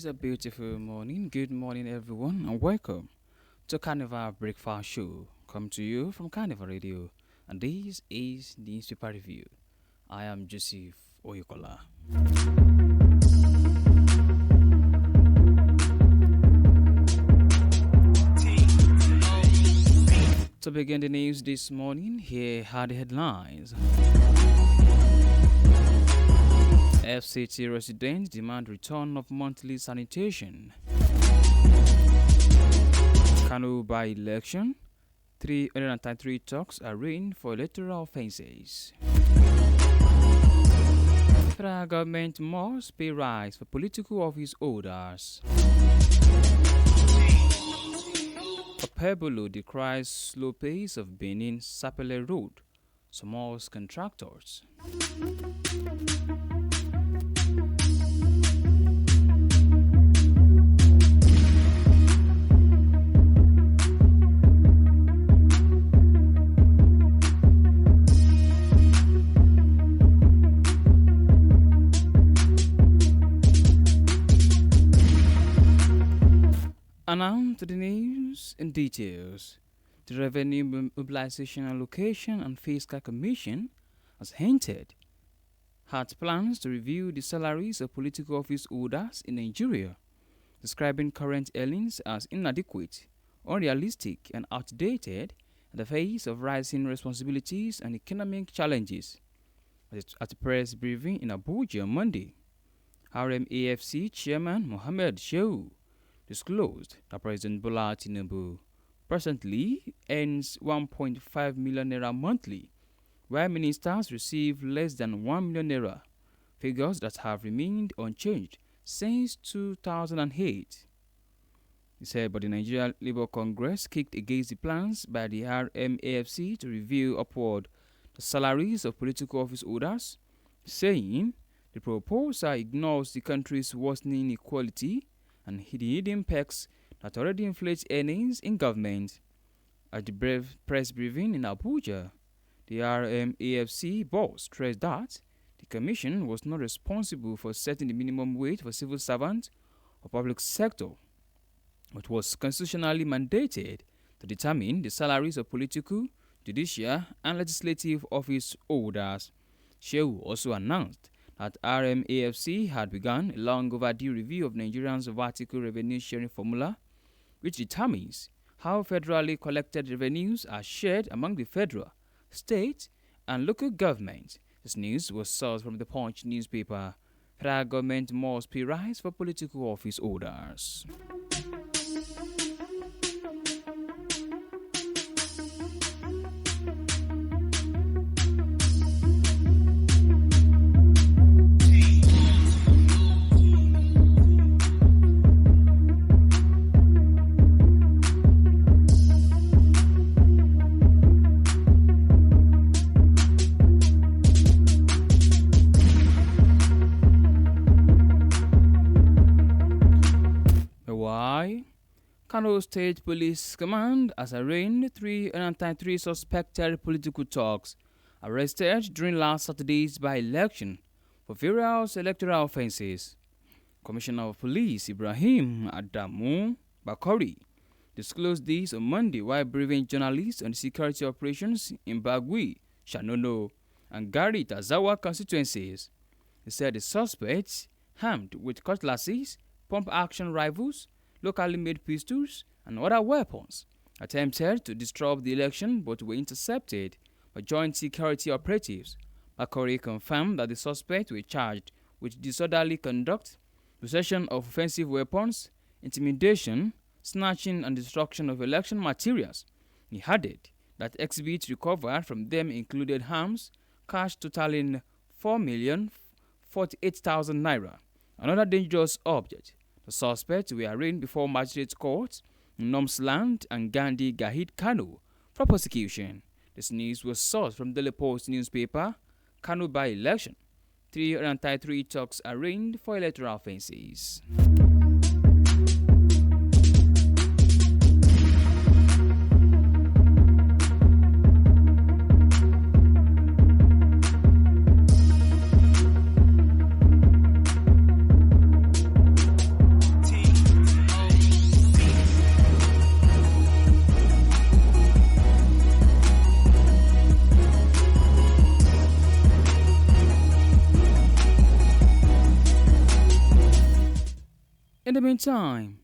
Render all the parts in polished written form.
a beautiful morning. Good morning, everyone, and welcome to Carnival Breakfast Show. Come to you from Carnival Radio, and this is the newspaper review. I am Joseph Oyokola. To begin the news this morning, here are the headlines. FCT residents demand return of monthly sanitation. Kano by-election, 333 talks arraigned for electoral offences. Federal government must pay rise for political office holders. Opebolo decries slow pace of Benin Sapele Road, Somos contractors. And now to the news in details. The Revenue Mobilization Allocation and Fiscal Commission has hinted at plans to review the salaries of political office holders in Nigeria, describing current earnings as inadequate, unrealistic, and outdated in the face of rising responsibilities and economic challenges. At a press briefing in Abuja on Monday, RMAFC Chairman Mohammed Shehu disclosed that President Bola Tinubu presently earns 1.5 million naira monthly, while ministers receive less than 1 million naira, figures that have remained unchanged since 2008. He said, but the Nigeria Labour Congress kicked against the plans by the RMAFC to review upward the salaries of political office holders, saying the proposal ignores the country's worsening inequality and the hidden perks that already inflate earnings in government. At the press briefing in Abuja, the RMAFC boss stressed that the commission was not responsible for setting the minimum wage for civil servants or public sector, but was constitutionally mandated to determine the salaries of political, judicial, and legislative office holders. Shehu also announced that RMAFC had begun a long overdue review of Nigerians' vertical revenue sharing formula, which determines how federally collected revenues are shared among the federal, state, and local governments. This news was sourced from the Punch newspaper. Federal government must pay rise for political office holders. Oyo State Police Command has arraigned 333 suspected political thugs arrested during last Saturday's by-election for various electoral offences. Commissioner of Police Ibrahim Adamu Bakori disclosed this on Monday while briefing journalists on the security operations in Bagui, Shanono, and Gari Tazawa constituencies. He said the suspects, armed with cutlasses, pump-action rifles, locally made pistols, and other weapons, attempted to disrupt the election but were intercepted by joint security operatives. Bakori confirmed that the suspects were charged with disorderly conduct, possession of offensive weapons, intimidation, snatching and destruction of election materials. He added that exhibits recovered from them included arms, cash totaling 4,048,000 naira, another dangerous object. The suspects were arraigned before magistrate courts in Nomsland and Gandhi Gahid Kano for prosecution. This news was sourced from the Daily Post newspaper. Kano by-election, 333 thugs arraigned for electoral offences. meantime,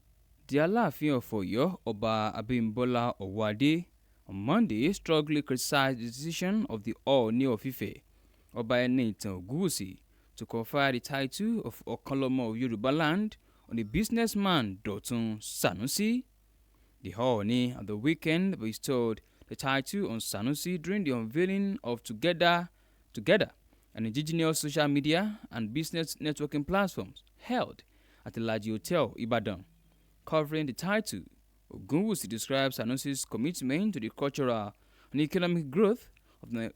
the Aláàfin of Oyo, Oba Abimbola Owade, on Monday strongly criticized the decision of the Ooni of Ife, Oba Enitan Ogunwusi, to confer the title of Okoloma of Yoruba land on the businessman Dotun Sanusi. The Ooni at the weekend bestowed the title on Sanusi during the unveiling of Together, an indigenous social media and business networking platforms held at the Laji Hotel, Ibadan. Covering the title, Ogunwusi describes Sanusi's commitment to the cultural and economic growth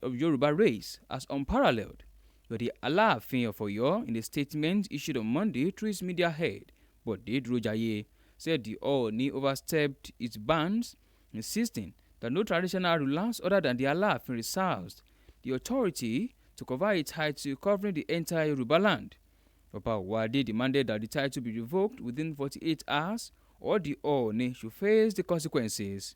of Yoruba race as unparalleled. But the Aláàfin of Oyo, in a statement issued on Monday through his media head, Bode Rojaye, said the Ooni overstepped its bounds, insisting that no traditional rulers other than the Aláàfin reserves the authority to confer a title covering the entire Yoruba land. Oba Owade demanded that the title be revoked within 48 hours or the Ooni should face the consequences.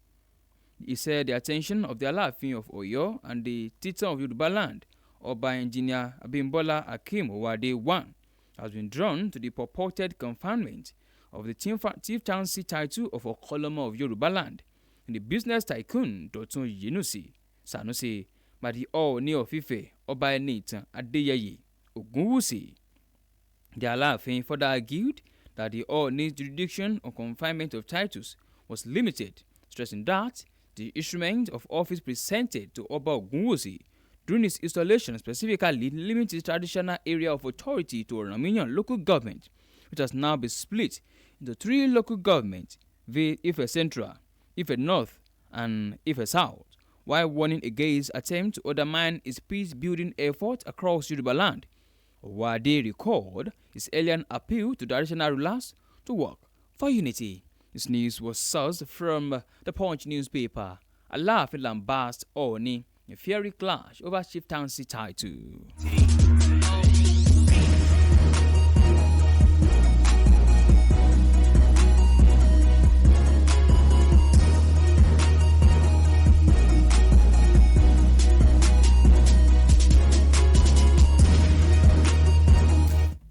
He said the attention of the Aláàfin of Oyo and the Titan of Yoruba land, Oba Engineer Abimbola Akeem Owade I, has been drawn to the purported confinement of the chieftaincy title of Okoloma of Yoruba land in the business tycoon Dotun Sanusi by the Ooni of Ife, Oba Enitan Adeyeye Ogunwusi. The Aláàfin further argued that the Ooni's jurisdiction on confinement of titles was limited, stressing that the instrument of office presented to Oba Ogunwusi during its installation specifically limits the traditional area of authority to Orominian local government, which has now been split into 3 local governments, Ife Central, Ife North, and Ife South, while warning against attempts to undermine its peace-building effort across Yoruba land. Owade recalled his earlier appeal to traditional rulers to work for unity. This news was sourced from the Punch newspaper. Aláàfin lambast Ooni in fiery clash over chieftaincy title.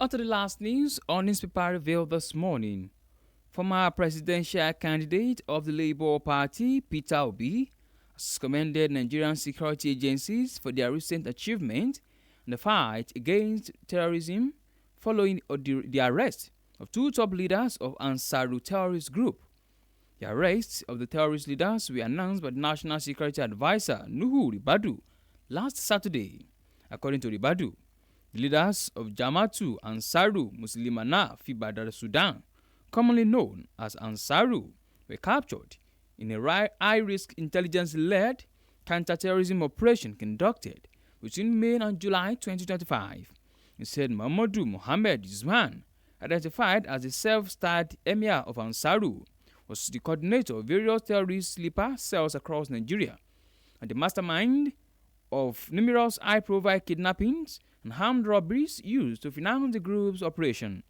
On to the last news on newspaper revealed this morning. Former presidential candidate of the Labour Party, Peter Obi, has commended Nigerian security agencies for their recent achievement in the fight against terrorism following the arrest of 2 top leaders of Ansaru terrorist group. The arrests of the terrorist leaders were announced by the National Security Advisor, Nuhu Ribadu, last Saturday. According to Ribadu, the leaders of Jama'atu Ansaru Muslimana fi Badar Sudan, commonly known as Ansaru, were captured in a high-risk intelligence-led counter-terrorism operation conducted between May and July 2025. He said Muhammadu Mohammed Yusman, identified as the self-styled Emir of Ansaru, was the coordinator of various terrorist sleeper cells across Nigeria and the mastermind of numerous high-profile kidnappings and armed robberies used to finance the group's operation.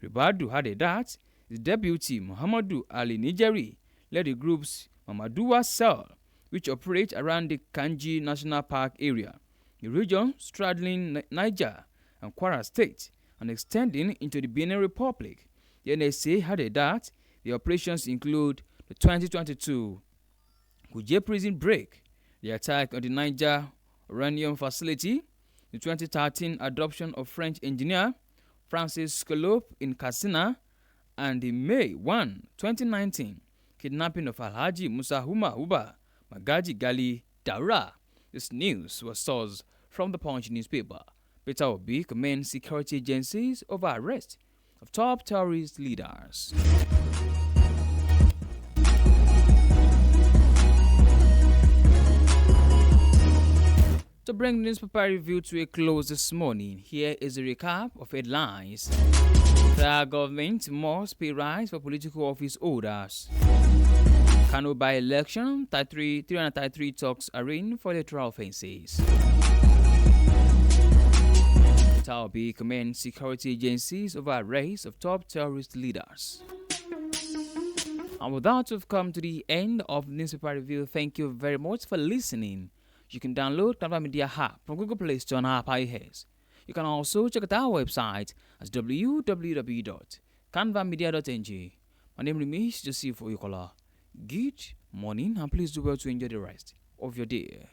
Ribadu added that his deputy Muhammadu Ali Nijeri led the group's Mamaduwa cell, which operates around the Kanji National Park area, a region straddling Niger and Kwara State and extending into the Benin Republic. The NSA added that the operations include the 2022 Kuje prison break, the attack on the Niger uranium facility, the 2013 adoption of French engineer Francis Scalope in Katsina, and the May 1, 2019 kidnapping of Alhaji Musa Uba Magaji Gali Daura. This news was sourced from the Punch newspaper. Peter Obi commends security agencies over arrest of top terrorist leaders. To bring the newspaper review to a close this morning, here is a recap of headlines. The government must pay rise for political office holders. Kano by-election, 333 talks arraigned for electoral offences. Obi commends security agencies over arrests of top terrorist leaders. And with that, we've come to the end of the newspaper review. Thank you very much for listening. You can download Carnival Media app from Google Play Store and App iOS. You can also check out our website at www.carnivalmedia.com. canvamedia.ng. My name remains Joseph Oyukola. Good morning and please do well to enjoy the rest of your day.